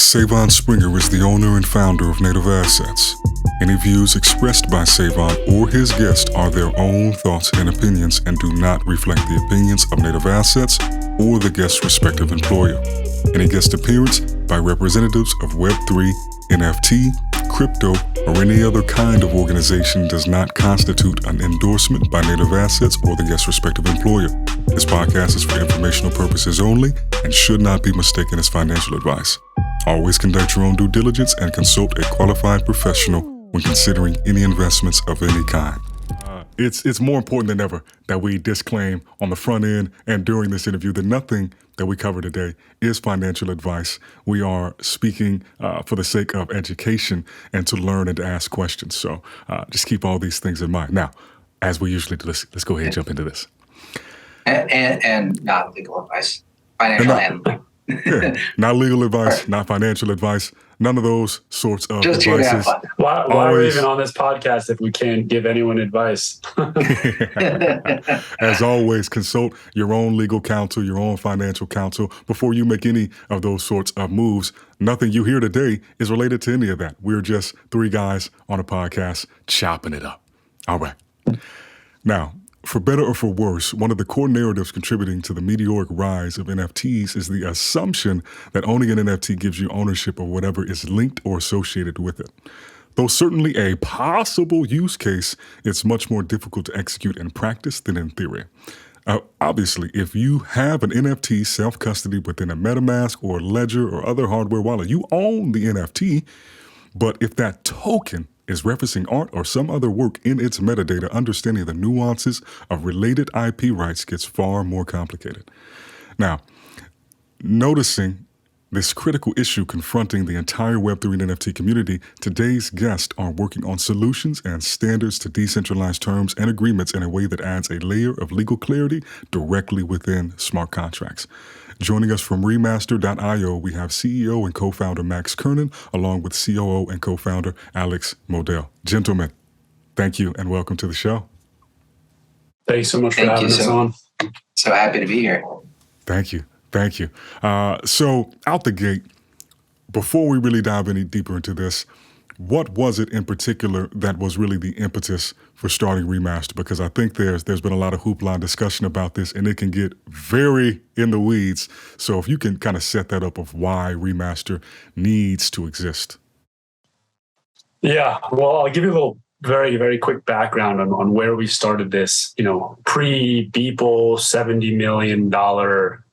Sae'Von Springer is the owner and founder of Native Assets. Any views expressed by Sae'Von or his guest are their own thoughts and opinions and do not reflect the opinions of Native Assets or the guest's respective employer. Any guest appearance by representatives of Web3, NFT, crypto, or any other kind of organization does not constitute an endorsement by Native Assets or the guest's respective employer. This podcast is for informational purposes only and should not be mistaken as financial advice. Always conduct your own due diligence and consult a qualified professional when considering any investments of any kind. It's more important than ever that we disclaim on the front end and during this interview that nothing that we cover today is financial advice. We are speaking for the sake of education and to learn and to ask questions. So just keep all these things in mind. Now, as we usually do, let's go ahead and jump into this. And not legal advice, financial and legal. Yeah, not legal advice, not financial advice, none of those sorts of just advices. Why are we even on this podcast if we can't give anyone advice? As always, consult your own legal counsel, your own financial counsel before you make any of those sorts of moves. Nothing you hear today is related to any of that. We're just three guys on a podcast chopping it up. All right. Now, for better or for worse, one of the core narratives contributing to the meteoric rise of NFTs is the assumption that owning an NFT gives you ownership of whatever is linked or associated with it. Though certainly a possible use case, it's much more difficult to execute in practice than in theory. Obviously, if you have an NFT self-custodied within a Metamask or Ledger or other hardware wallet, you own the NFT, but if that token is referencing art or some other work in its metadata, understanding the nuances of related IP rights gets far more complicated. Now, noticing this critical issue confronting the entire Web3 NFT community, today's guests are working on solutions and standards to decentralize terms and agreements in a way that adds a layer of legal clarity directly within smart contracts. Joining us from Remaster.io, we have CEO and co-founder Max Curnin, along with COO and co-founder Alex Modell. Gentlemen, thank you and welcome to the show. Thanks so much for having us on. So happy to be here. Thank you. So out the gate, before we really dive any deeper into this, what was it in particular that was really the impetus for starting Remaster? Because I think there's been a lot of hoopla and discussion about this, and it can get very in the weeds. So if you can kind of set that up of why Remaster needs to exist. Yeah, well, I'll give you a little very, very quick background on where we started this, pre-Beeple $70 million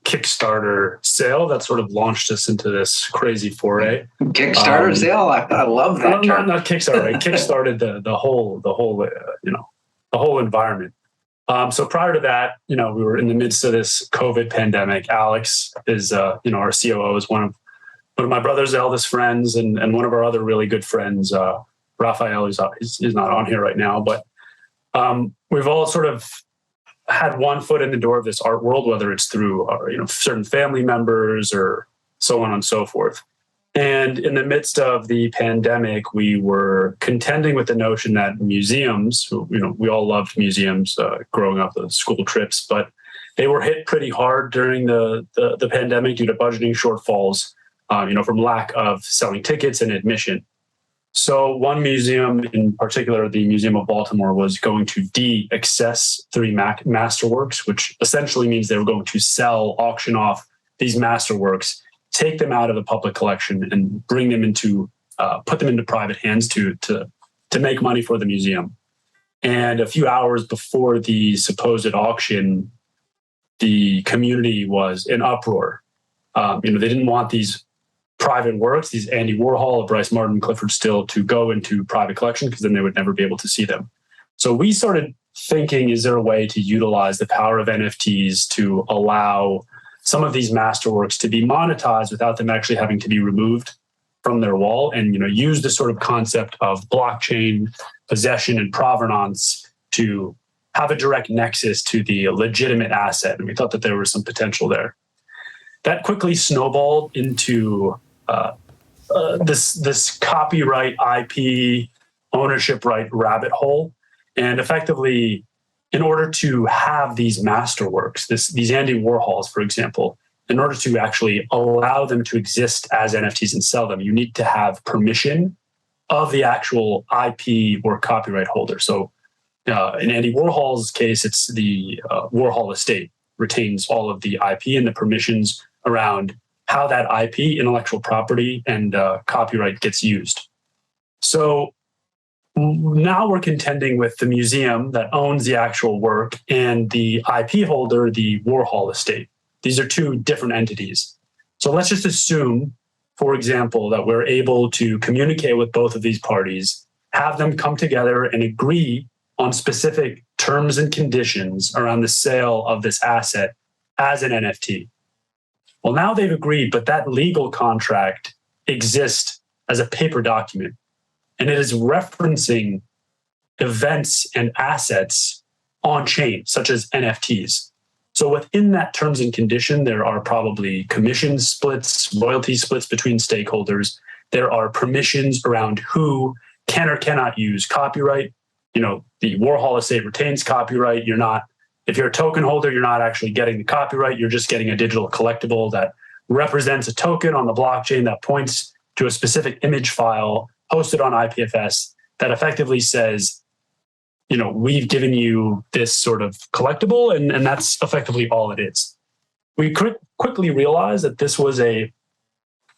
Kickstarter sale that sort of launched us into this crazy foray. Kickstarter sale? I love that term. Not Kickstarter. It kickstarted the whole environment. So prior to that, we were in the midst of this COVID pandemic. Alex is, our COO, is one of my brother's eldest friends and one of our other really good friends, Raphael, is not on here right now, but we've all sort of had one foot in the door of this art world, whether it's through certain family members or so on and so forth. And in the midst of the pandemic, we were contending with the notion that museums, we all loved museums growing up, the school trips, but they were hit pretty hard during the pandemic due to budgeting shortfalls, from lack of selling tickets and admission. So one museum in particular, the Museum of Baltimore, was going to de-access 3 masterworks, which essentially means they were going to auction off these masterworks, take them out of the public collection and bring them put them into private hands to make money for the museum. And a few hours before the supposed auction, the community was in uproar. They didn't want these private works, these Andy Warhol, Bryce Martin, Clifford Still, to go into private collection because then they would never be able to see them. So we started thinking, is there a way to utilize the power of NFTs to allow some of these masterworks to be monetized without them actually having to be removed from their wall, and use the sort of concept of blockchain possession and provenance to have a direct nexus to the legitimate asset. And we thought that there was some potential there. That quickly snowballed into this copyright IP ownership right rabbit hole. And effectively, in order to have these masterworks, these Andy Warhols, for example, in order to actually allow them to exist as NFTs and sell them, you need to have permission of the actual IP or copyright holder. So in Andy Warhol's case, it's the Warhol estate retains all of the IP and the permissions around how that IP, intellectual property, and copyright gets used. So now we're contending with the museum that owns the actual work and the IP holder, the Warhol estate. These are two different entities. So let's just assume, for example, that we're able to communicate with both of these parties, have them come together and agree on specific terms and conditions around the sale of this asset as an NFT. Well, now they've agreed, but that legal contract exists as a paper document, and it is referencing events and assets on chain, such as NFTs. So within that terms and condition, there are probably commission splits, royalty splits between stakeholders. There are permissions around who can or cannot use copyright. The Warhol estate retains copyright. If you're a token holder, you're not actually getting the copyright. You're just getting a digital collectible that represents a token on the blockchain that points to a specific image file hosted on IPFS that effectively says, we've given you this sort of collectible, and that's effectively all it is. We quickly realized that this was a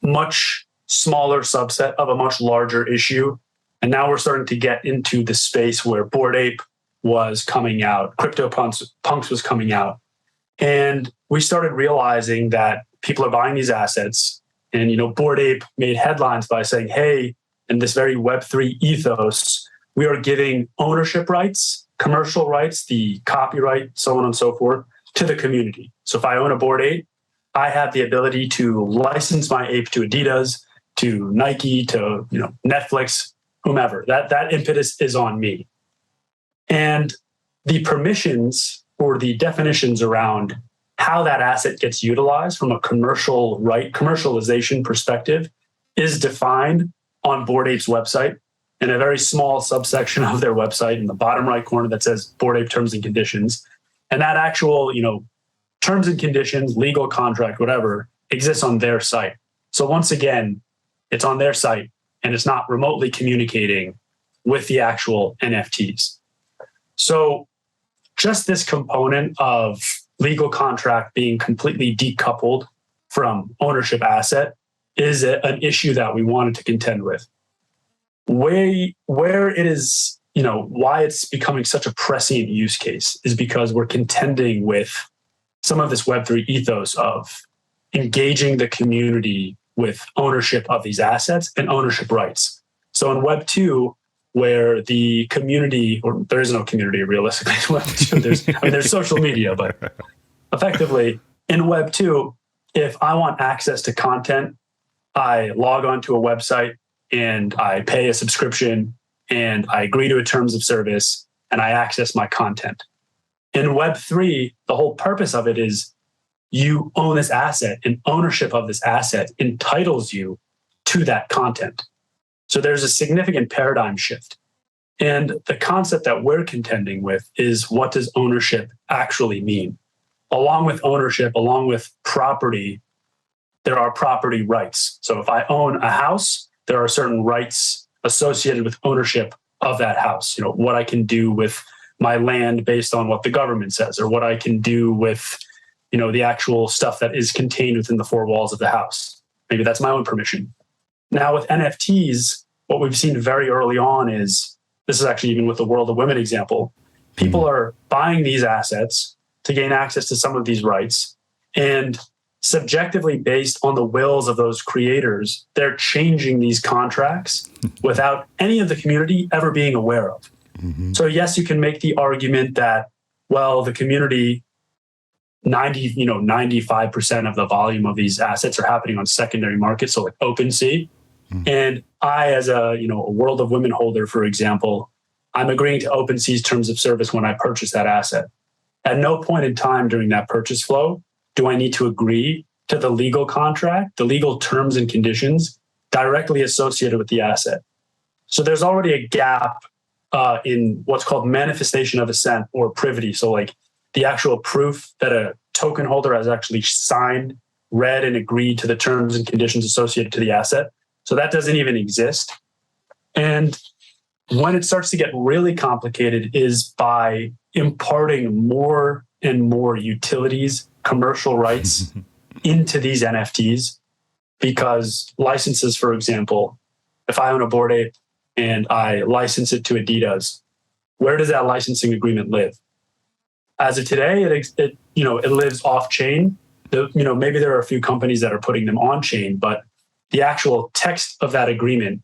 much smaller subset of a much larger issue. And now we're starting to get into the space where Bored Ape was coming out, CryptoPunks was coming out. And we started realizing that people are buying these assets. And, Bored Ape made headlines by saying, hey, in this very Web3 ethos, we are giving ownership rights, commercial rights, the copyright, so on and so forth, to the community. So if I own a Bored Ape, I have the ability to license my ape to Adidas, to Nike, to Netflix, whomever. That impetus is on me. And the permissions or the definitions around how that asset gets utilized from a commercialization perspective is defined on Bored Ape's website in a very small subsection of their website in the bottom right corner that says Bored Ape Terms and Conditions. And that actual, terms and conditions, legal contract, whatever, exists on their site. So once again, it's on their site and it's not remotely communicating with the actual NFTs. So just this component of legal contract being completely decoupled from ownership asset is an issue that we wanted to contend with. Where it is, why it's becoming such a prescient use case is because we're contending with some of this Web3 ethos of engaging the community with ownership of these assets and ownership rights. So in Web 2, where the community, or there is no community realistically in Web 2, there's social media, but effectively in Web 2, if I want access to content, I log onto a website and I pay a subscription and I agree to a terms of service and I access my content. In Web 3, the whole purpose of it is you own this asset, and ownership of this asset entitles you to that content. So there's a significant paradigm shift. And the concept that we're contending with is, what does ownership actually mean? Along with ownership, along with property, there are property rights. So if I own a house, there are certain rights associated with ownership of that house. What I can do with my land based on what the government says, or what I can do with the actual stuff that is contained within the four walls of the house. Maybe that's my own permission. Now with NFTs, what we've seen very early on is, this is actually even with the World of Women example, people are buying these assets to gain access to some of these rights, and subjectively based on the wills of those creators, they're changing these contracts without any of the community ever being aware of. Mm-hmm. So yes, you can make the argument that, well, the community, 95% of the volume of these assets are happening on secondary markets, so like OpenSea. Mm-hmm. And I, as a World of Women holder, for example, I'm agreeing to OpenSea's terms of service when I purchase that asset. At no point in time during that purchase flow do I need to agree to the legal contract, the legal terms and conditions directly associated with the asset. So there's already a gap in what's called manifestation of assent or privity. So like the actual proof that a token holder has actually signed read and agreed to the terms and conditions associated to the asset. So that doesn't even exist. And when it starts to get really complicated is by imparting more and more utilities, commercial rights into these NFTs, because licenses, for example, if I own a Bored Ape and I license it to Adidas, where does that licensing agreement live? As of today, it lives off chain. Maybe there are a few companies that are putting them on chain, but the actual text of that agreement,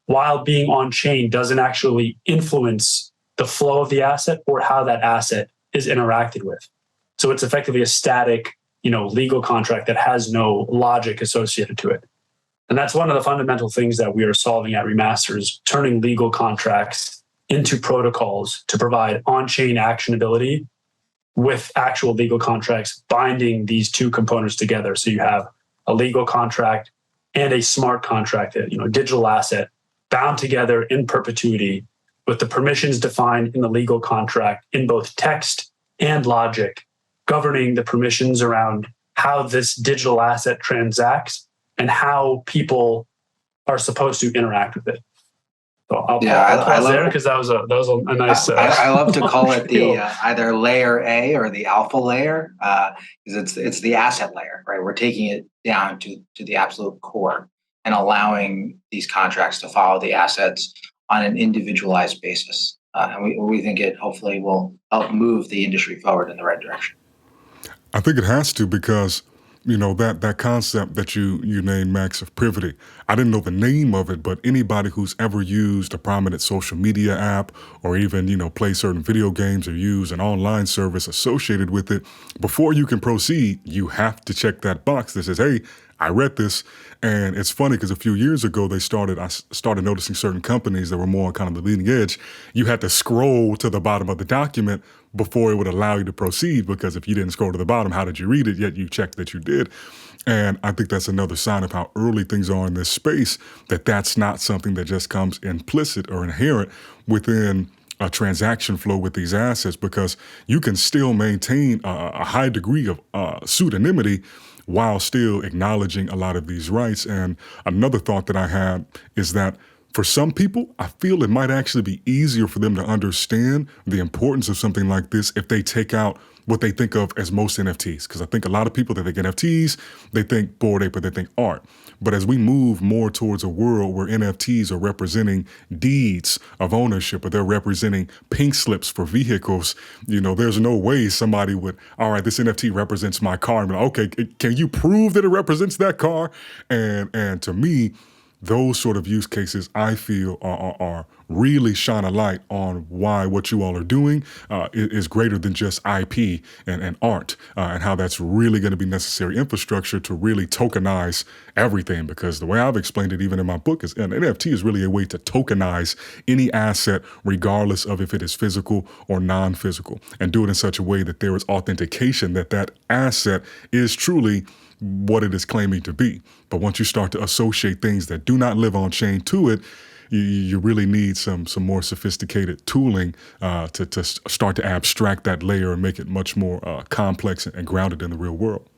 while being on chain, doesn't actually influence the flow of the asset or how that asset is interacted with. So it's effectively a static, legal contract that has no logic associated to it. And that's one of the fundamental things that we are solving at Remaster, is turning legal contracts into protocols to provide on-chain actionability with actual legal contracts, binding these two components together. So you have a legal contract and a smart contract, a digital asset bound together in perpetuity with the permissions defined in the legal contract in both text and logic, governing the permissions around how this digital asset transacts and how people are supposed to interact with it. So I'll pause there because that was a nice. I love to call it the either layer A or the alpha layer, because it's the asset layer, right? We're taking it down to the absolute core and allowing these contracts to follow the assets on an individualized basis, and we think it hopefully will help move the industry forward in the right direction. I think it has to, because that concept that you named, Max, of privity. I didn't know the name of it, but anybody who's ever used a prominent social media app or even, play certain video games or use an online service associated with it, before you can proceed, you have to check that box that says, hey, I read this. And it's funny because a few years ago, I started noticing certain companies that were more on kind of the leading edge. You had to scroll to the bottom of the document before it would allow you to proceed, because if you didn't scroll to the bottom, how did you read it? Yet you checked that you did. And I think that's another sign of how early things are in this space, that's not something that just comes implicit or inherent within a transaction flow with these assets, because you can still maintain a high degree of pseudonymity while still acknowledging a lot of these rights. And another thought that I had is that for some people, I feel it might actually be easier for them to understand the importance of something like this if they take out what they think of as most NFTs. Because I think a lot of people that think NFTs, they think Bored Ape, or they think art. But as we move more towards a world where NFTs are representing deeds of ownership, or they're representing pink slips for vehicles, there's no way somebody would, all right, this NFT represents my car. And okay, can you prove that it represents that car? And to me, those sort of use cases, I feel, are really shine a light on why what you all are doing is greater than just IP and art, and how that's really going to be necessary infrastructure to really tokenize everything. Because the way I've explained it, even in my book, is an NFT is really a way to tokenize any asset, regardless of if it is physical or non-physical, and do it in such a way that there is authentication that asset is truly what it is claiming to be. But once you start to associate things that do not live on chain to it, you really need some more sophisticated tooling to start to abstract that layer and make it much more complex and grounded in the real world.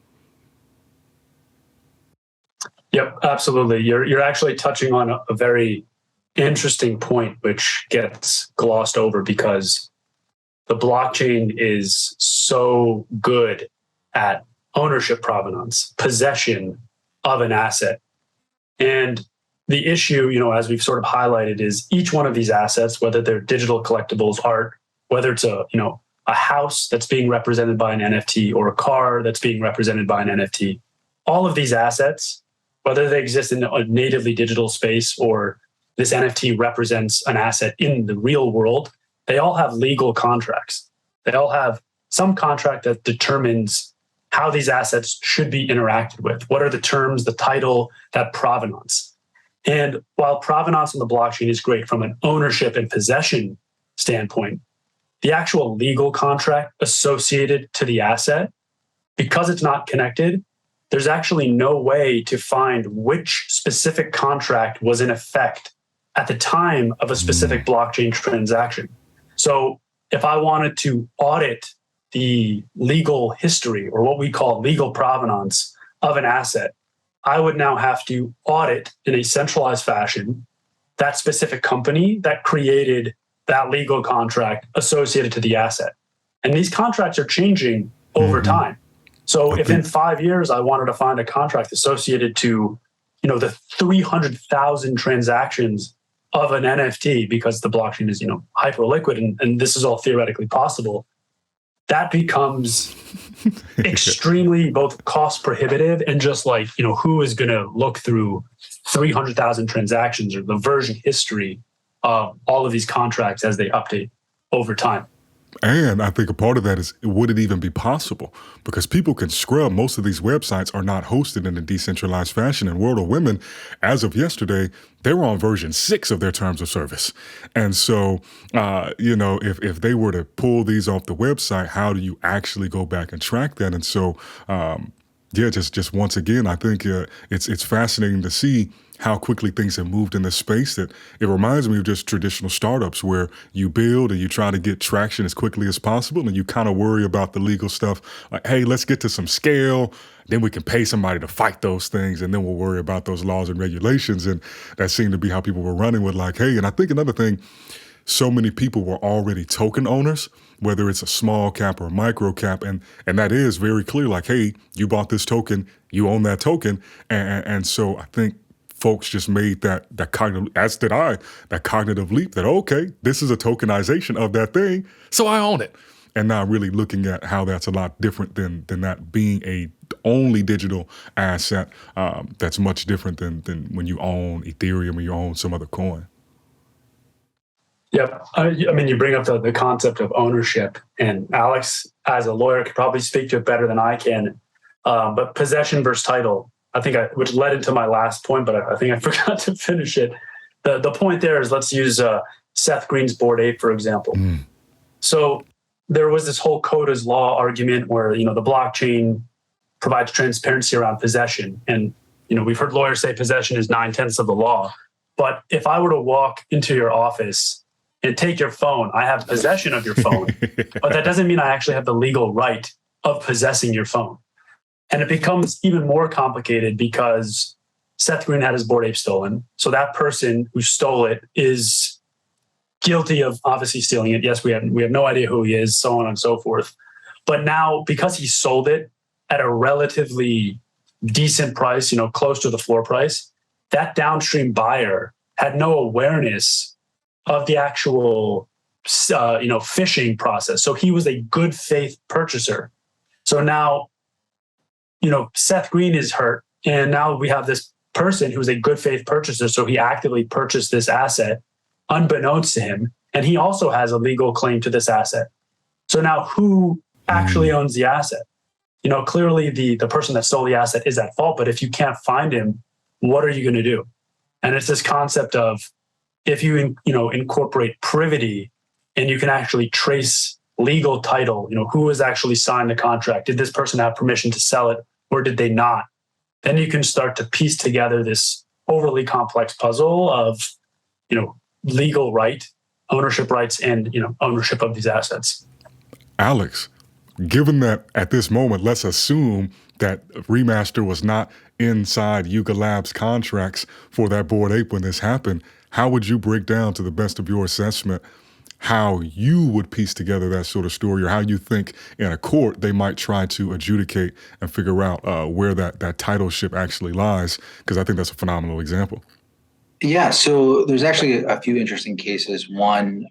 Yep, absolutely. You're actually touching on a very interesting point, which gets glossed over because the blockchain is so good at ownership provenance, possession of an asset. And the issue, as we've sort of highlighted, is each one of these assets, whether they're digital collectibles, art, whether it's a house that's being represented by an NFT or a car that's being represented by an NFT, all of these assets, whether they exist in a natively digital space or this NFT represents an asset in the real world, they all have legal contracts. They all have some contract that determines how these assets should be interacted with. What are the terms, the title, that provenance? And while provenance on the blockchain is great from an ownership and possession standpoint, the actual legal contract associated to the asset, because it's not connected, there's actually no way to find which specific contract was in effect at the time of a specific blockchain transaction. So if I wanted to audit the legal history, or what we call legal provenance, of an asset, I would now have to audit in a centralized fashion that specific company that created that legal contract associated to the asset. And these contracts are changing over time. So if in 5 years I wanted to find a contract associated to, the 300,000 transactions of an NFT, because the blockchain is, hyper liquid, and this is all theoretically possible, that becomes extremely both cost prohibitive and just like, who is going to look through 300,000 transactions or the version history of all of these contracts as they update over time. And I think a part of that is, would it even be possible? Because people can scrub. Most of these websites are not hosted in a decentralized fashion. In World of Women, as of yesterday, they were on version 6 of their terms of service. And so, if they were to pull these off the website, how do you actually go back and track that? And so, just once again, I think it's fascinating to see how quickly things have moved in this space. That it reminds me of just traditional startups where you build and you try to get traction as quickly as possible, and you kind of worry about the legal stuff. Like, hey, let's get to some scale, then we can pay somebody to fight those things, and then we'll worry about those laws and regulations. And that seemed to be how people were running with like, hey, and I think another thing, so many people were already token owners, whether it's a small cap or a micro cap. And that is very clear, like, hey, you bought this token, you own that token. And so I think folks just made that cognitive, as did I, that cognitive leap that, okay, this is a tokenization of that thing, so I own it. And now really looking at how that's a lot different than that being a only digital asset. That's much different than when you own Ethereum or you own some other coin. Yeah, I mean, you bring up the concept of ownership, and Alex, as a lawyer, could probably speak to it better than I can. But possession versus title, which led into my last point, but I think I forgot to finish it. The point there is, let's use Seth Green's Bored Ape, for example. So there was this whole Coda's law argument where, the blockchain provides transparency around possession. And, we've heard lawyers say possession is 9/10 of the law. But if I were to walk into your office and take your phone, I have possession of your phone, but that doesn't mean I actually have the legal right of possessing your phone. And it becomes even more complicated because Seth Green had his Bored Ape stolen. So that person who stole it is guilty of obviously stealing it. Yes, we have no idea who he is, so on and so forth. But now, because he sold it at a relatively decent price, close to the floor price, that downstream buyer had no awareness of the actual, phishing process. So he was a good faith purchaser. So now, Seth Green is hurt, and now we have this person who's a good faith purchaser. So he actively purchased this asset unbeknownst to him, and he also has a legal claim to this asset. So now who actually owns the asset? Clearly the person that stole the asset is at fault, but if you can't find him, what are you going to do? And it's this concept of, if you incorporate privity and you can actually trace legal title, who has actually signed the contract? Did this person have permission to sell it or did they not? Then you can start to piece together this overly complex puzzle of, legal right, ownership rights, and, ownership of these assets. Alex, given that at this moment, let's assume that Remaster was not inside Yuga Labs contracts for that Bored Ape when this happened, how would you break down, to the best of your assessment, how you would piece together that sort of story, or how you think in a court they might try to adjudicate and figure out where that titleship actually lies? Because I think that's a phenomenal example. Yeah, so there's actually a few interesting cases. One,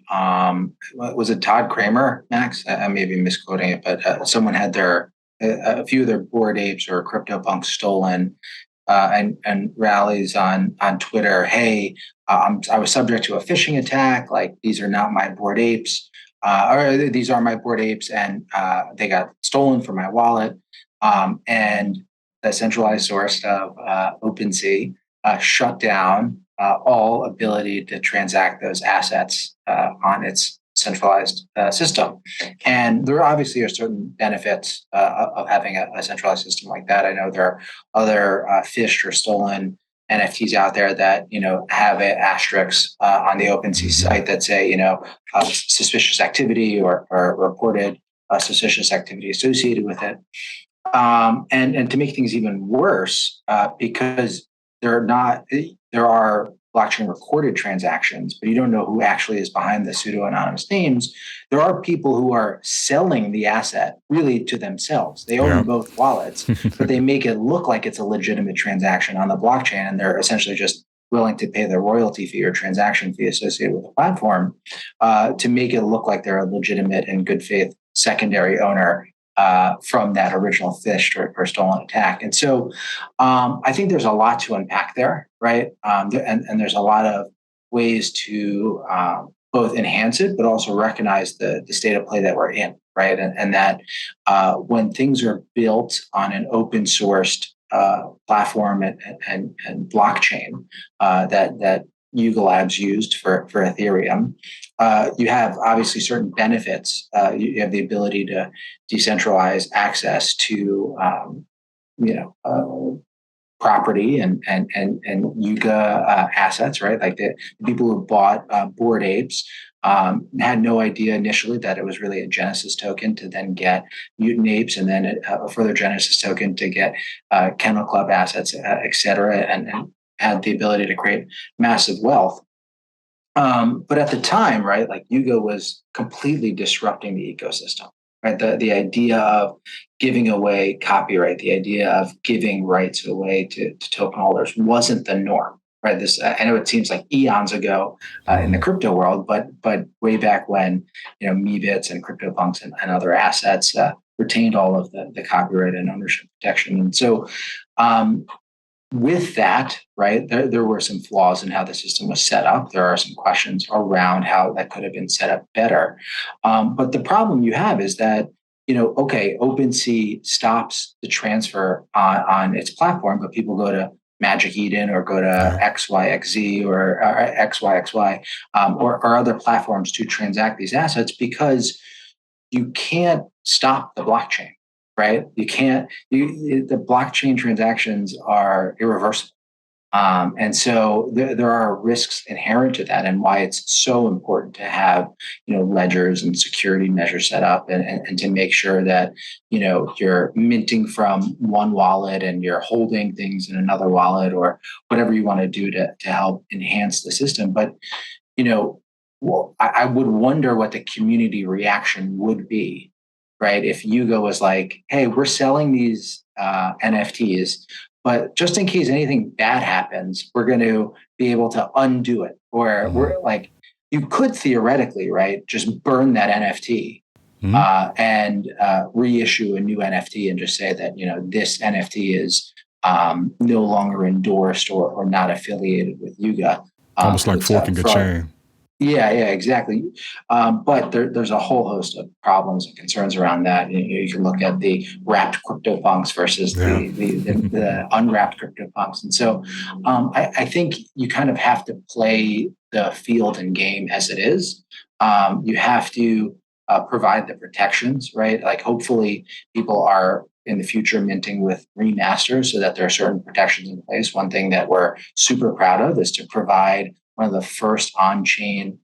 was it Todd Kramer, Max? I may be misquoting it, but someone had a few of their Bored Apes or CryptoPunks stolen, and rallies on Twitter. Hey, I was subject to a phishing attack. Like, these are not my Bored Apes, or these are my Bored Apes, and they got stolen from my wallet. And the centralized source of OpenSea shut down all ability to transact those assets on its centralized system. And there obviously are certain benefits of having a centralized system like that. I know there are other phished or stolen NFTs out there that, have an asterisk on the OpenSea site that say, suspicious activity or reported suspicious activity associated with it. And to make things even worse, because there are blockchain recorded transactions, but you don't know who actually is behind the pseudo-anonymous names. There are people who are selling the asset really to themselves. They own both wallets, but they make it look like it's a legitimate transaction on the blockchain, and they're essentially just willing to pay the royalty fee or transaction fee associated with the platform to make it look like they're a legitimate and good faith secondary owner from that original phished or stolen attack. And so I think there's a lot to unpack there, right? And there's a lot of ways to both enhance it, but also recognize the state of play that we're in, right? And that when things are built on an open sourced platform and blockchain that Yuga Labs used for Ethereum, you have obviously certain benefits. You have the ability to decentralize access to, property and Yuga assets, right? Like the people who bought Bored Apes had no idea initially that it was really a Genesis token to then get Mutant Apes, and then a further Genesis token to get Kennel Club assets, et cetera, and had the ability to create massive wealth. But at the time, right, like Yuga was completely disrupting the ecosystem, right? The idea of giving away copyright, the idea of giving rights away to token holders wasn't the norm, right? This I know it seems like eons ago in the crypto world, but way back when, Meebits and CryptoPunks and other assets retained all of the copyright and ownership protection. And so with that, right, there were some flaws in how the system was set up. There are some questions around how that could have been set up better. But the problem you have is that, OpenSea stops the transfer on its platform, but people go to Magic Eden or go to XYXZ or XYXY or other platforms to transact these assets because you can't stop the blockchain. Right? You can't, the blockchain transactions are irreversible. And so there are risks inherent to that, and why it's so important to have, ledgers and security measures set up and to make sure that, you're minting from one wallet and you're holding things in another wallet or whatever you want to do to help enhance the system. But, I would wonder what the community reaction would be, right? If Yuga was like, hey, we're selling these NFTs, but just in case anything bad happens, we're going to be able to undo it. Or we're like, you could theoretically, right, just burn that NFT and reissue a new NFT and just say that, this NFT is no longer endorsed or not affiliated with Yuga. Almost like forking a chain. Yeah, exactly. But there's a whole host of problems and concerns around that. You can look at the wrapped CryptoPunks versus the unwrapped CryptoPunks. And so I think you kind of have to play the field and game as it is. You have to provide the protections, right? Like hopefully people are in the future minting with remasters so that there are certain protections in place. One thing that we're super proud of is to provide one of the first on-chain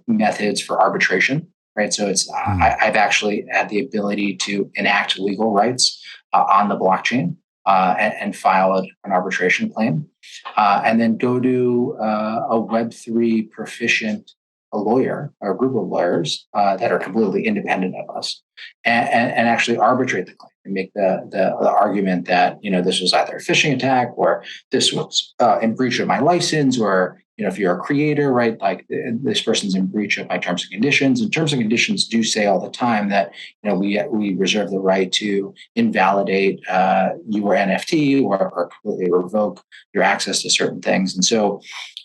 methods for arbitration, right? So it's I've actually had the ability to enact legal rights on the blockchain and file an arbitration claim, and then go to a Web3 proficient lawyer or a group of lawyers that are completely independent of us, and actually arbitrate the claim and make the argument that this was either a phishing attack or this was in breach of my license, or if you're a creator, right, like this person's in breach of my terms and conditions. And terms and conditions do say all the time that we reserve the right to invalidate your NFT or completely revoke your access to certain things. And so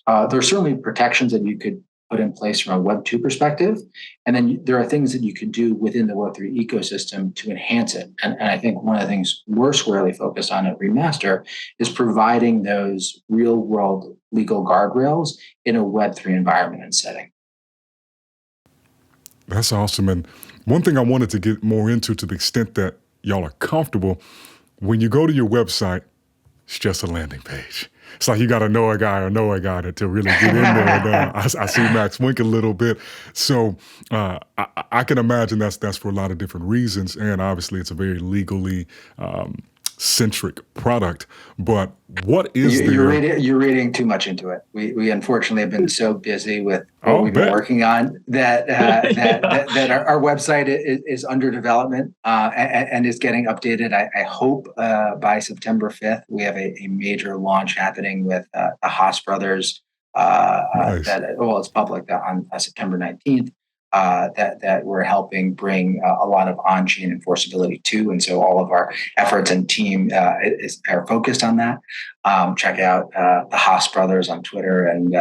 there are certainly protections that you could put in place from a Web2 perspective. And then there are things that you can do within the Web3 ecosystem to enhance it. And I think one of the things we're squarely focused on at Remaster is providing those real world legal guardrails in a Web3 environment and setting. That's awesome. And one thing I wanted to get more into, to the extent that y'all are comfortable, when you go to your website, it's just a landing page. It's like you got to know a guy or know a guy to really get in there. And I see Max wink a little bit. So I can imagine that's for a lot of different reasons. And obviously it's a very legally centric product. But what is you're reading too much into it. We unfortunately have been so busy with what we've been working on that that our website is under development and is getting updated. I hope by September 5th we have a major launch happening with the Haas brothers. Nice. It's public on September 19th. That we're helping bring a lot of on-chain enforceability to, and so all of our efforts and team are focused on that. Check out the Haas brothers on Twitter, and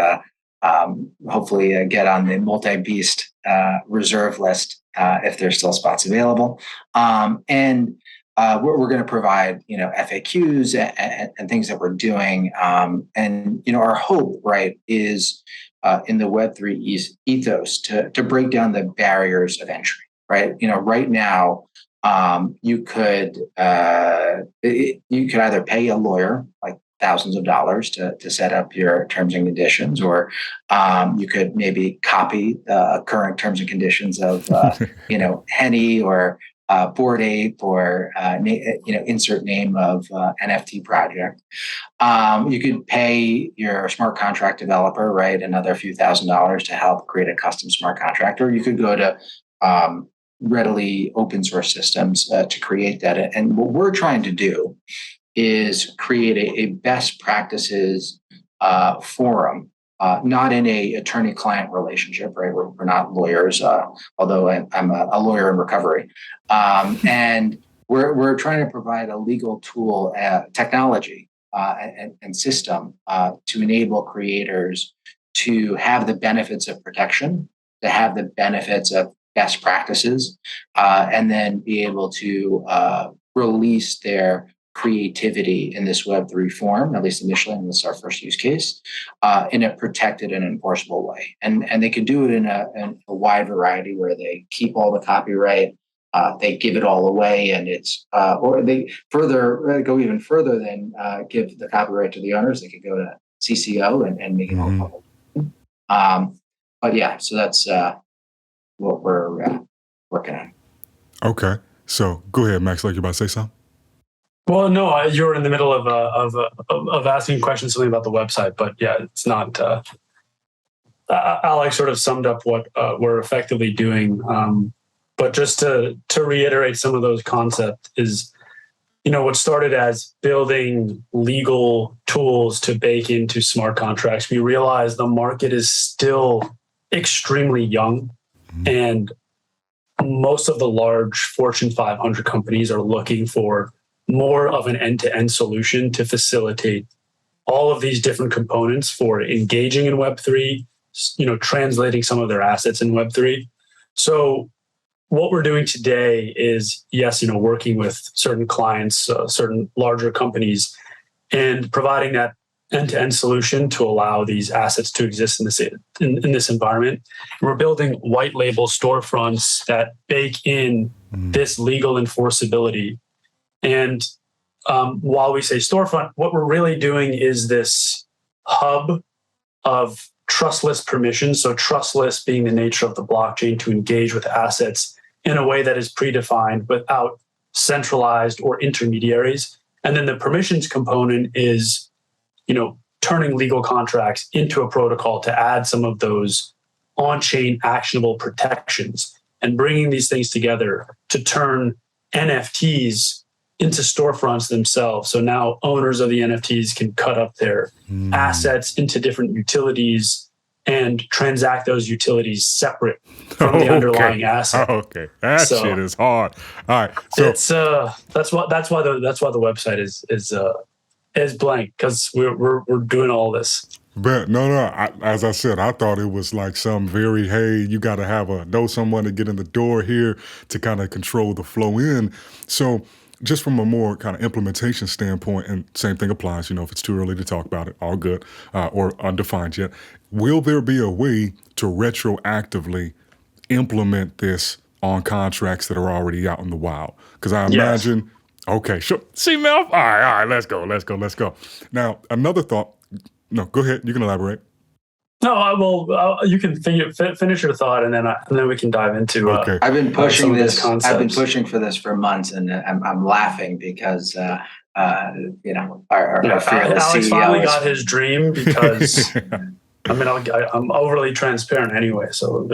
hopefully get on the multi-beast reserve list if there's still spots available. And we're going to provide FAQs and things that we're doing, and our hope, right, is in the Web3 ethos to break down the barriers of entry, right? Right now, you could either pay a lawyer like thousands of dollars to set up your terms and conditions, or you could maybe copy current terms and conditions of Henny or Bored Ape, or insert name of NFT project. You could pay your smart contract developer, right, another few $1,000s to help create a custom smart contract, or you could go to readily open source systems to create that. And what we're trying to do is create a best practices forum. Not in a attorney-client relationship, right? We're not lawyers, although I'm a lawyer in recovery. And we're trying to provide a legal tool, technology, and system to enable creators to have the benefits of protection, to have the benefits of best practices, and then be able to release their creativity in this Web3 form, at least initially, and this is our first use case, in a protected and enforceable way. And they can do it in a wide variety where they keep all the copyright, they give it all away, and it's or they go even further than give the copyright to the owners. They could go to CCO and make it all public. But yeah, so that's what we're working on. Okay, so go ahead, Max. Like you're about to say something. Well, no, you're in the middle of asking questions, something about the website, but yeah, it's not. Alex sort of summed up what we're effectively doing, but just to reiterate some of those concepts is, what started as building legal tools to bake into smart contracts. We realized the market is still extremely young, and most of the large Fortune 500 companies are looking for more of an end-to-end solution to facilitate all of these different components for engaging in Web3, translating some of their assets in Web3. So what we're doing today is, yes, working with certain clients, certain larger companies, and providing that end-to-end solution to allow these assets to exist in this environment. We're building white label storefronts that bake in this legal enforceability. And while we say storefront, what we're really doing is this hub of trustless permissions. So trustless being the nature of the blockchain to engage with assets in a way that is predefined without centralized or intermediaries. And then the permissions component is, turning legal contracts into a protocol to add some of those on-chain actionable protections and bringing these things together to turn NFTs into storefronts themselves. So now owners of the NFTs can cut up their assets into different utilities and transact those utilities separate from the underlying asset. Okay, that shit is hard. All right, so it's that's why the website is blank, because we're doing all this. But no. As I said, I thought it was like some very, hey, you got to know someone to get in the door here to kind of control the flow in. So just from a more kind of implementation standpoint, and same thing applies, if it's too early to talk about it, all good, or undefined yet, will there be a way to retroactively implement this on contracts that are already out in the wild? Because I imagine, okay, sure. See, Mel? All right, let's go. Now, another thought, No, go ahead. You can elaborate. No, I will. You can finish your thought, and then we can dive into. Okay. I've been pushing this. Concepts. I've been pushing for this for months, and I'm laughing because our fearless Alex CEO finally got his dream because I mean I'm overly transparent anyway, so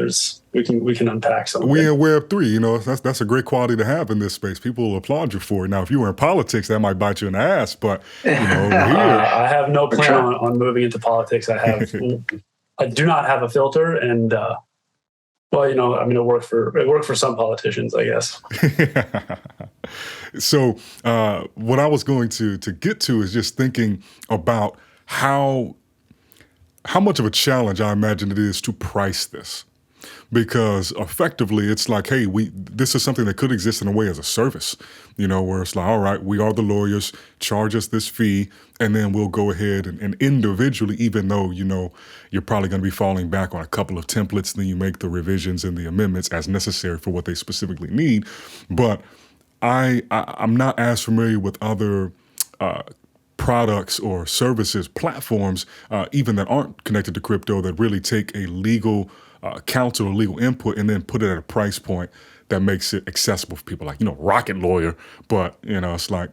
we can unpack something. We in Web3, you know, that's a great quality to have in this space. People will applaud you for it. Now, if you were in politics, that might bite you in the ass, but you know, over here, I have no plan on moving into politics. I do not have a filter, and well, you know, I mean, it worked for some politicians, I guess. So, what I was going to get to is just thinking about how much of a challenge I imagine it is to price this. Because effectively, it's like, hey, this is something that could exist in a way as a service, you know, where it's like, all right, we are the lawyers, charge us this fee, and then we'll go ahead and individually, even though, you know, you're probably going to be falling back on a couple of templates, then you make the revisions and the amendments as necessary for what they specifically need. But I'm not as familiar with other products or services, platforms, even that aren't connected to crypto, that really take a legal counsel or legal input and then put it at a price point that makes it accessible for people, like, you know, Rocket Lawyer. But, you know, it's like,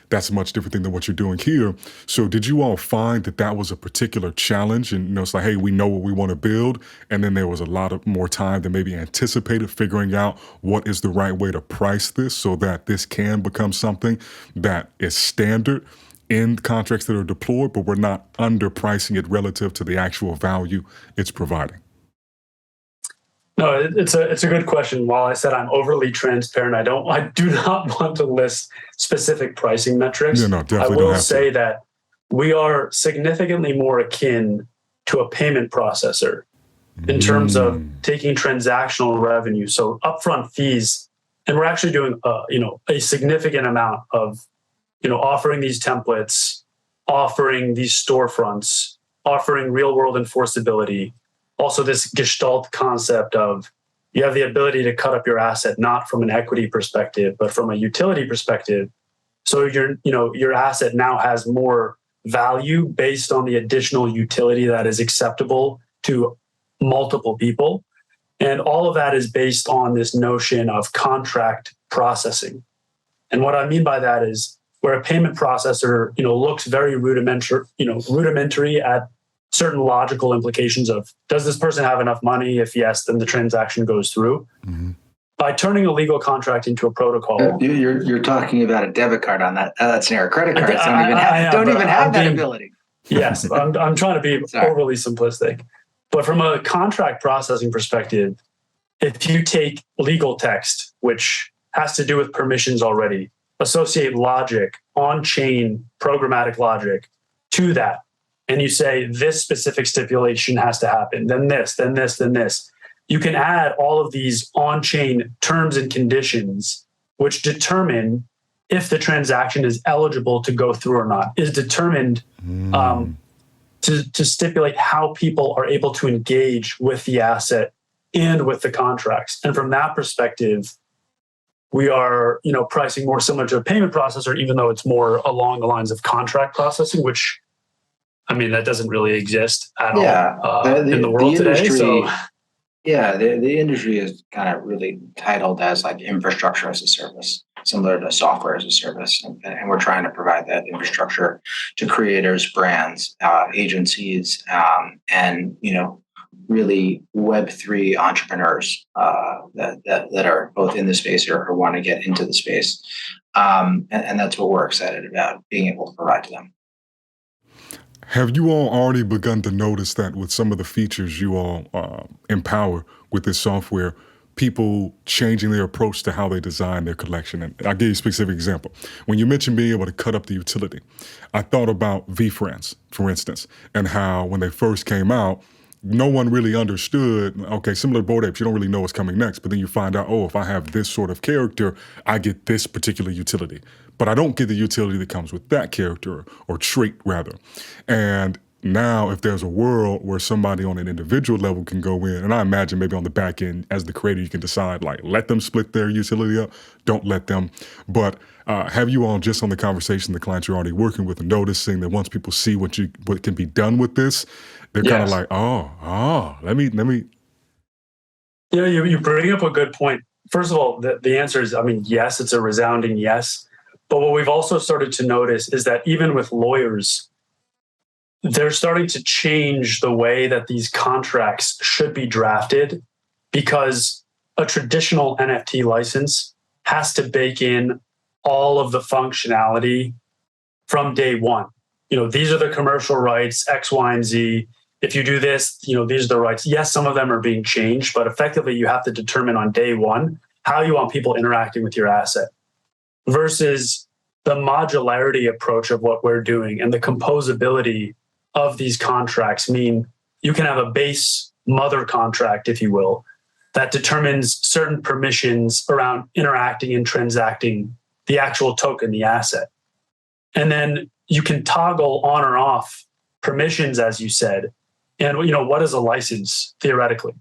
that's a much different thing than what you're doing here. So did you all find that was a particular challenge? And, you know, it's like, hey, we know what we want to build. And then there was a lot of more time than maybe anticipated figuring out what is the right way to price this so that this can become something that is standard in contracts that are deployed, but we're not underpricing it relative to the actual value it's providing. No, it's a good question. While I said I'm overly transparent, I do not want to list specific pricing metrics. No, definitely I will don't have say to. that we are significantly more akin to a payment processor in terms of taking transactional revenue, so upfront fees, and we're actually doing a significant amount of, you know, offering these templates, offering these storefronts, offering real world enforceability. Also, this gestalt concept of you have the ability to cut up your asset, not from an equity perspective, but from a utility perspective. So your asset now has more value based on the additional utility that is acceptable to multiple people. And all of that is based on this notion of contract processing. And what I mean by that is where a payment processor, you know, looks very rudimentary at certain logical implications of, does this person have enough money? If yes, then the transaction goes through. Mm-hmm. By turning a legal contract into a protocol. You're talking about a debit card on that scenario. Credit cards don't even have that ability. Yes, I'm trying to be overly simplistic. But from a contract processing perspective, if you take legal text, which has to do with permissions already, associate logic, on-chain programmatic logic to that, and you say this specific stipulation has to happen, then this, then this, then this. You can add all of these on-chain terms and conditions, which determine if the transaction is eligible to go through or not, is determined to stipulate how people are able to engage with the asset and with the contracts. And from that perspective, we are, you know, pricing more similar to a payment processor, even though it's more along the lines of contract processing, which, I mean, that doesn't really exist at all in the world today. So, the industry is kind of really titled as like infrastructure as a service, similar to software as a service. And we're trying to provide that infrastructure to creators, brands, agencies, and, you know, really Web3 entrepreneurs that are both in the space or want to get into the space. And that's what we're excited about being able to provide to them. Have you all already begun to notice that with some of the features you all empower with this software, people changing their approach to how they design their collection? And I'll give you a specific example. When you mentioned being able to cut up the utility, I thought about VFriends, for instance, and how when they first came out, no one really understood, okay, similar to Bored Apes, you don't really know what's coming next, but then you find out, oh, if I have this sort of character, I get this particular utility. But I don't get the utility that comes with that character, or trait rather. And now if there's a world where somebody on an individual level can go in, and I imagine maybe on the back end as the creator, you can decide like, let them split their utility up, don't let them. But have you all just on the conversation, the clients you're already working with, and noticing that once people see what can be done with this, they're kind of like, let me. You bring up a good point. First of all, the answer is, yes, it's a resounding yes. But what we've also started to notice is that even with lawyers, they're starting to change the way that these contracts should be drafted, because a traditional NFT license has to bake in all of the functionality from day one. These are the commercial rights, X, Y, and Z. If you do this, these are the rights. Yes, some of them are being changed, but effectively you have to determine on day one how you want people interacting with your asset, versus the modularity approach of what we're doing and the composability of these contracts mean you can have a base mother contract, if you will, that determines certain permissions around interacting and transacting the actual token, the asset. And then you can toggle on or off permissions, as you said. And what is a license theoretically?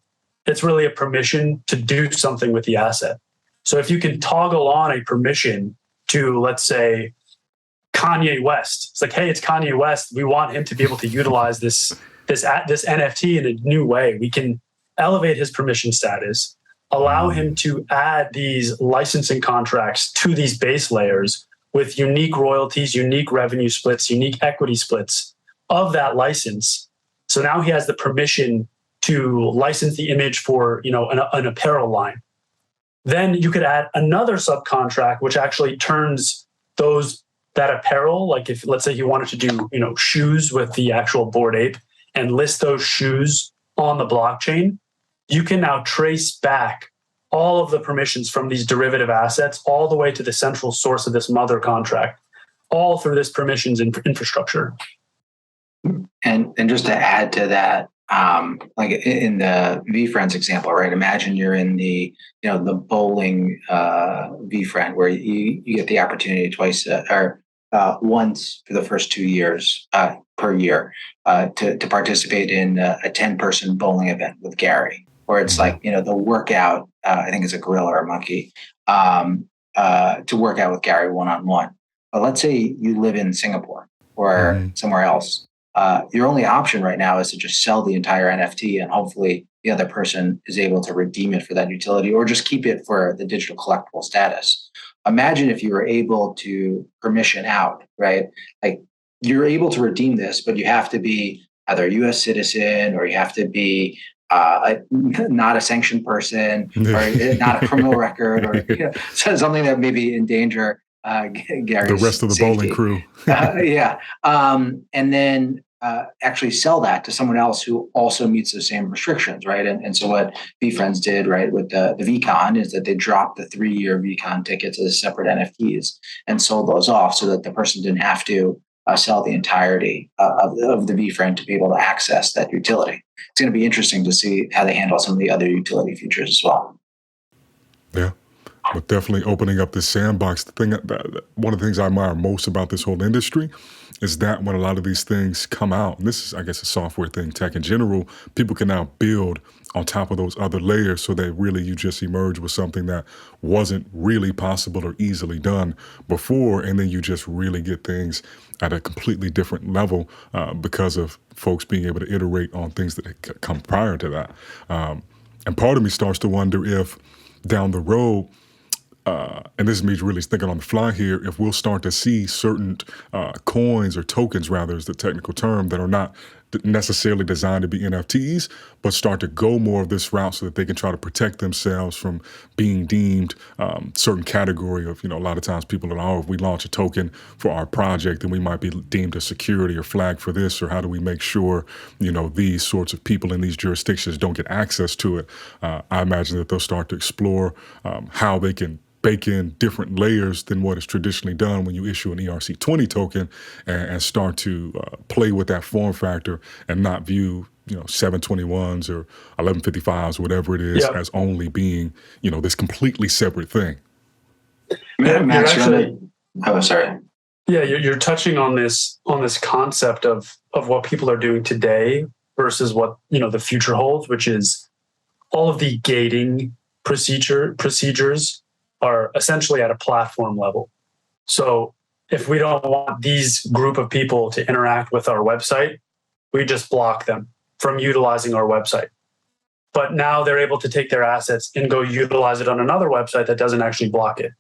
It's really a permission to do something with the asset. So if you can toggle on a permission to, let's say, Kanye West, it's like, hey, it's Kanye West. We want him to be able to utilize this NFT in a new way. We can elevate his permission status, allow him to add these licensing contracts to these base layers with unique royalties, unique revenue splits, unique equity splits of that license. So now he has the permission to license the image for, an apparel line. Then you could add another subcontract, which actually turns that apparel, like if, let's say you wanted to do, shoes with the actual Bored Ape and list those shoes on the blockchain, you can now trace back all of the permissions from these derivative assets all the way to the central source of this mother contract, all through this permissions infrastructure. And just to add to that, like in the VFriends example, right? Imagine you're in the bowling VFriend where you get the opportunity twice or once for the first 2 years per year to participate in a 10-person bowling event with Gary, where it's like the workout. I think it's a gorilla or a monkey to work out with Gary one-on-one. But let's say you live in Singapore or somewhere else. Your only option right now is to just sell the entire NFT, and hopefully the other person is able to redeem it for that utility or just keep it for the digital collectible status. Imagine if you were able to permission out, right? Like you're able to redeem this, but you have to be either a US citizen or you have to be not a sanctioned person or not a criminal record or something that maybe endanger Gary's the rest of the safety. bowling crew. And then actually sell that to someone else who also meets the same restrictions, right? And so what VFriends did, right, with the VCon is that they dropped the 3-year VCon tickets as separate NFTs and sold those off so that the person didn't have to sell the entirety of the VFriend to be able to access that utility. It's going to be interesting to see how they handle some of the other utility features as well. Yeah. But definitely opening up this sandbox. One of the things I admire most about this whole industry is that when a lot of these things come out, and this is, I guess, a software thing, tech in general, people can now build on top of those other layers so that really you just emerge with something that wasn't really possible or easily done before, and then you just really get things at a completely different level because of folks being able to iterate on things that come prior to that. And part of me starts to wonder if down the road, and this is me really thinking on the fly here, if we'll start to see certain coins or tokens, rather, is the technical term, that are not necessarily designed to be NFTs, but start to go more of this route so that they can try to protect themselves from being deemed certain category of, a lot of times people are, if we launch a token for our project, then we might be deemed a security or flagged for this, or how do we make sure, these sorts of people in these jurisdictions don't get access to it. I imagine that they'll start to explore how they can bake in different layers than what is traditionally done when you issue an ERC20 token and start to play with that form factor and not view 721s or 1155s, whatever it is, as only being, this completely separate thing. Max Curnin. Oh, sorry. Yeah, you're touching on this concept of of what people are doing today versus what, the future holds, which is all of the gating procedures are essentially at a platform level. So if we don't want these group of people to interact with our website, we just block them from utilizing our website. But now they're able to take their assets and go utilize it on another website that doesn't actually block it.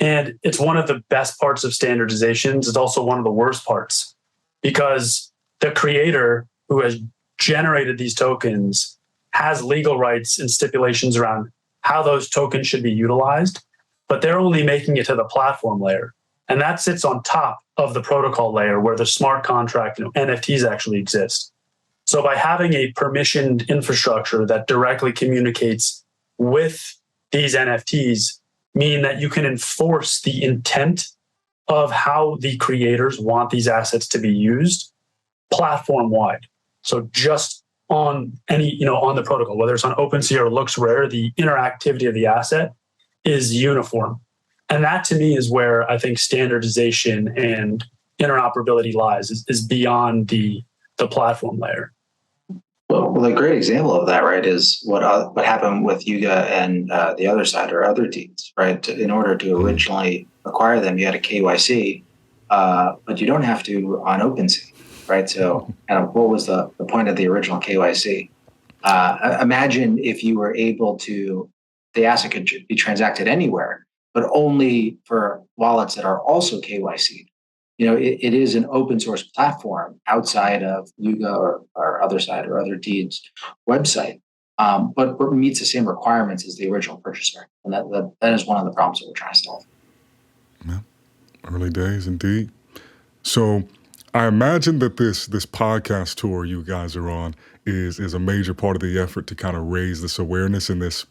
And it's one of the best parts of standardizations. It's also one of the worst parts, because the creator who has generated these tokens has legal rights and stipulations around how those tokens should be utilized, but they're only making it to the platform layer. And that sits on top of the protocol layer where the smart contract, NFTs actually exist. So by having a permissioned infrastructure that directly communicates with these NFTs, mean that you can enforce the intent of how the creators want these assets to be used platform wide. So just on any, on the protocol, whether it's on OpenSea or LooksRare, the interactivity of the asset is uniform. And that to me is where I think standardization and interoperability lies, is beyond the platform layer. Well, a great example of that, right, is what happened with Yuga and the other side or other teams, right? In order to originally acquire them, you had a KYC, but you don't have to on OpenSea, right? So, what was the point of the original KYC? Imagine if you were able to, the asset could be transacted anywhere, but only for wallets that are also KYC. It is an open source platform outside of Yuga or other side or other deeds website, but meets the same requirements as the original purchaser. And that is one of the problems that we're trying to solve. Yeah. Early days indeed. So I imagine that this podcast tour you guys are on is a major part of the effort to kind of raise this awareness in this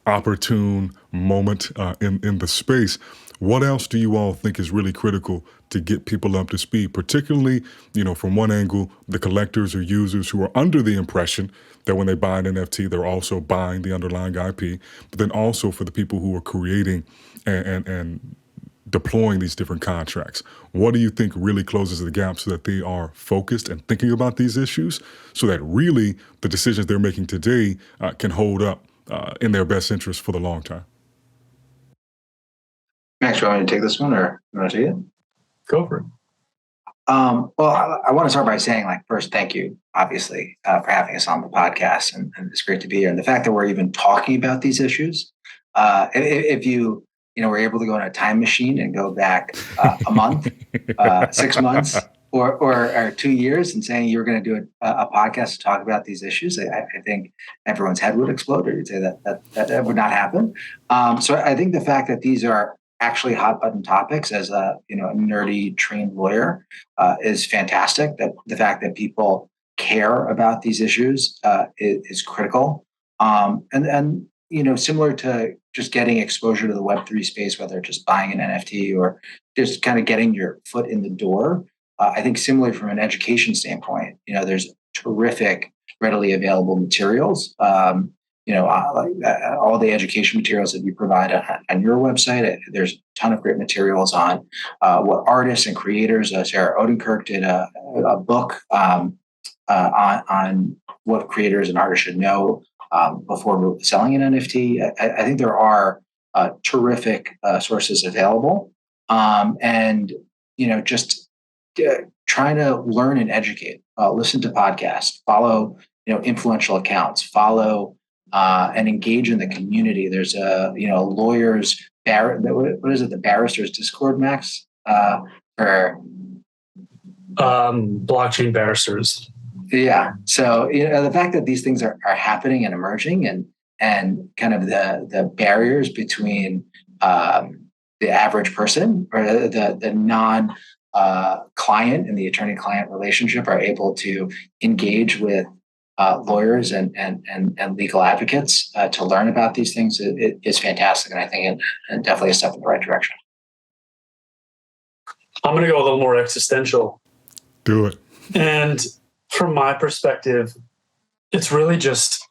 opportune moment in the space. What else do you all think is really critical to get people up to speed, particularly, from one angle, the collectors or users who are under the impression that when they buy an NFT, they're also buying the underlying IP, but then also for the people who are creating and deploying these different contracts. What do you think really closes the gap so that they are focused and thinking about these issues so that really the decisions they're making today can hold up in their best interest for the long term? Max, you want me to take this one or you want to take it? Go for it. Well, I want to start by saying, first, thank you, obviously, for having us on the podcast. And it's great to be here. And the fact that we're even talking about these issues, if you were able to go in a time machine and go back a month, 6 months, or 2 years and saying you were going to do a podcast to talk about these issues, I think everyone's head would explode, or you'd say that would not happen. So I think the fact that these are actually hot button topics as a nerdy trained lawyer is fantastic. That the fact that people care about these issues is critical. And similar to just getting exposure to the Web3 space, whether just buying an NFT or just kind of getting your foot in the door. I think similarly from an education standpoint, there's terrific readily available materials. All the education materials that you provide on your website. There's a ton of great materials on what artists and creators. Sarah Odenkirk did a book on what creators and artists should know before selling an NFT. I think there are terrific sources available, and just trying to learn and educate. Listen to podcasts. Follow influential accounts. Follow. And engage in the community. There's lawyers, what is it? The barristers Discord, Max? Or blockchain barristers. Yeah. So the fact that these things are happening and emerging, and kind of the barriers between the average person or the non client and the attorney-client relationship are able to engage with lawyers and legal advocates to learn about these things is fantastic. And I think it's definitely a step in the right direction. I'm going to go a little more existential. Do it. And from my perspective, it's really just,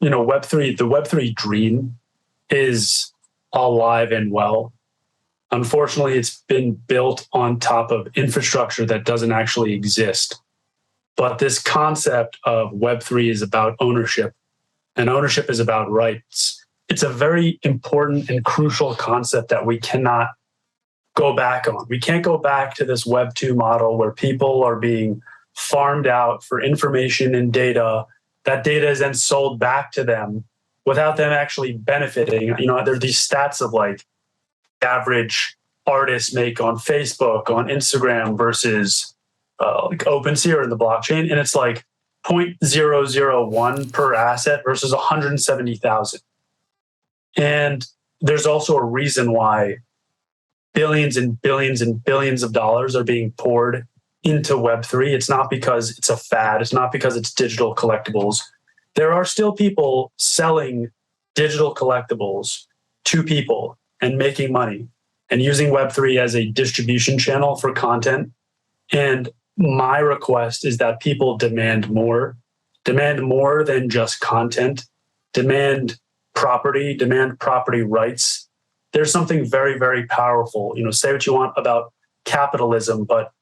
Web3, the Web3 dream is alive and well. Unfortunately, it's been built on top of infrastructure that doesn't actually exist. But this concept of Web3 is about ownership, and ownership is about rights. It's a very important and crucial concept that we cannot go back on. We can't go back to this Web2 model where people are being farmed out for information and data. That data is then sold back to them without them actually benefiting. There's these stats of like average artists make on Facebook, on Instagram versus like OpenSea in the blockchain, and it's like 0.001 per asset versus 170,000. And there's also a reason why billions and billions and billions of dollars are being poured into Web3. It's not because it's a fad. It's not because it's digital collectibles. There are still people selling digital collectibles to people and making money and using Web3 as a distribution channel for content. And my request is that people demand more than just content, demand property rights. There's something very, very powerful. Say what you want about capitalism, but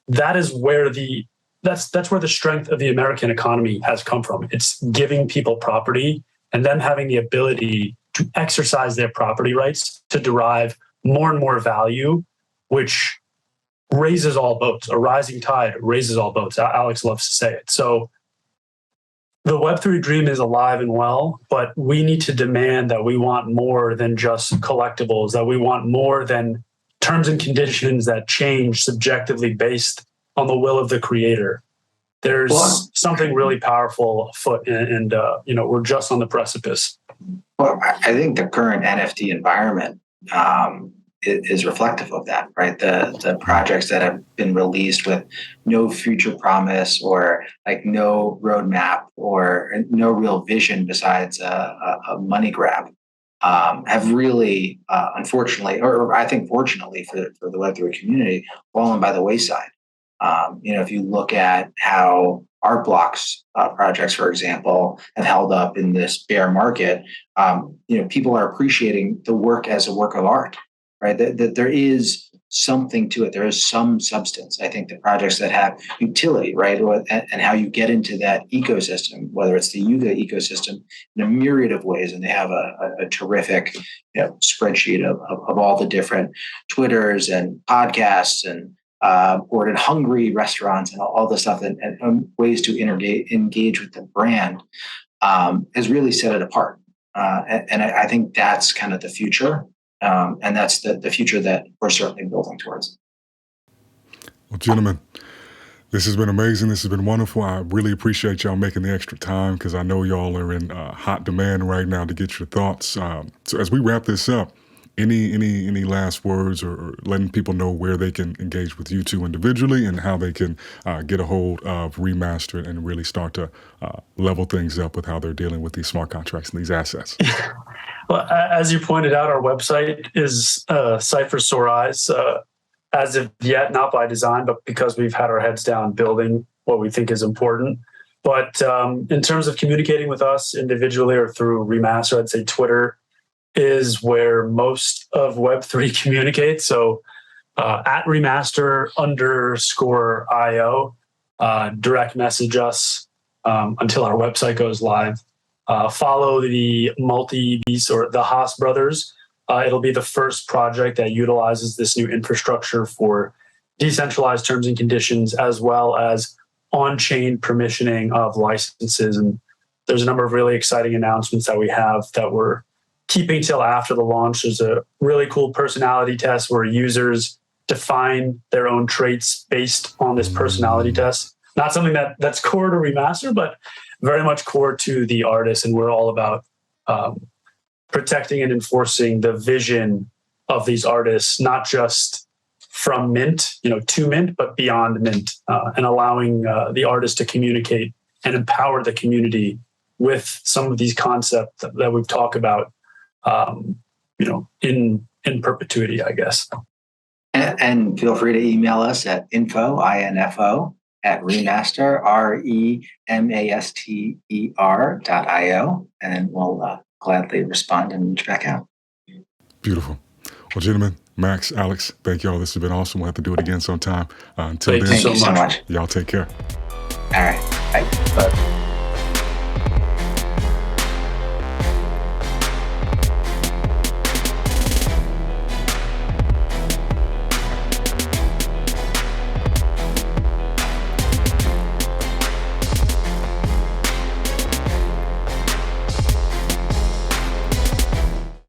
that is where that's where the strength of the American economy has come from. It's giving people property and them having the ability to exercise their property rights to derive more and more value, which raises all boats. A rising tide raises all boats. Alex loves to say it. So the Web3 dream is alive and well, but we need to demand that we want more than just collectibles, that we want more than terms and conditions that change subjectively based on the will of the creator. There's something really powerful afoot, and we're just on the precipice. Well, I think the current NFT environment is reflective of that, right? The projects that have been released with no future promise or like no roadmap or no real vision besides a money grab have really, unfortunately, or I think fortunately for the Web3 community, fallen by the wayside. If you look at how art blocks projects, for example, have held up in this bear market, people are appreciating the work as a work of art. Right, that there is something to it. There is some substance. I think the projects that have utility, right, and how you get into that ecosystem, whether it's the Yuga ecosystem, in a myriad of ways, and they have a terrific spreadsheet of all the different Twitters and podcasts and ordered hungry restaurants and all the stuff and ways to engage with the brand has really set it apart. And I think that's kind of the future. And that's the future that we're certainly building towards. Well, gentlemen, this has been amazing. This has been wonderful. I really appreciate y'all making the extra time because I know y'all are in hot demand right now to get your thoughts. So as we wrap this up, any last words or letting people know where they can engage with you two individually and how they can get a hold of Remaster and really start to level things up with how they're dealing with these smart contracts and these assets? Well, as you pointed out, our website is a site for sore eyes. As of yet, not by design, but because we've had our heads down building what we think is important. But in terms of communicating with us individually or through Remaster, I'd say Twitter is where most of Web3 communicates. So at Remaster_IO, direct message us until our website goes live. Follow the the Haas brothers. It'll be the first project that utilizes this new infrastructure for decentralized terms and conditions, as well as on-chain permissioning of licenses. And there's a number of really exciting announcements that we have that we're keeping till after the launch. There's a really cool personality test where users define their own traits based on this personality test. Not something that's core to Remaster, but very much core to the artist. And we're all about protecting and enforcing the vision of these artists, not just from mint, to mint, but beyond mint, and allowing the artist to communicate and empower the community with some of these concepts that we've talked about, in perpetuity, I guess. And feel free to email us at info at Remaster, REMASTER.io, and we'll gladly respond and reach back out. Beautiful. Well, gentlemen, Max, Alex, thank y'all. This has been awesome. We'll have to do it again sometime. Until then, thank you so much. Y'all take care. All right. Bye. Bye.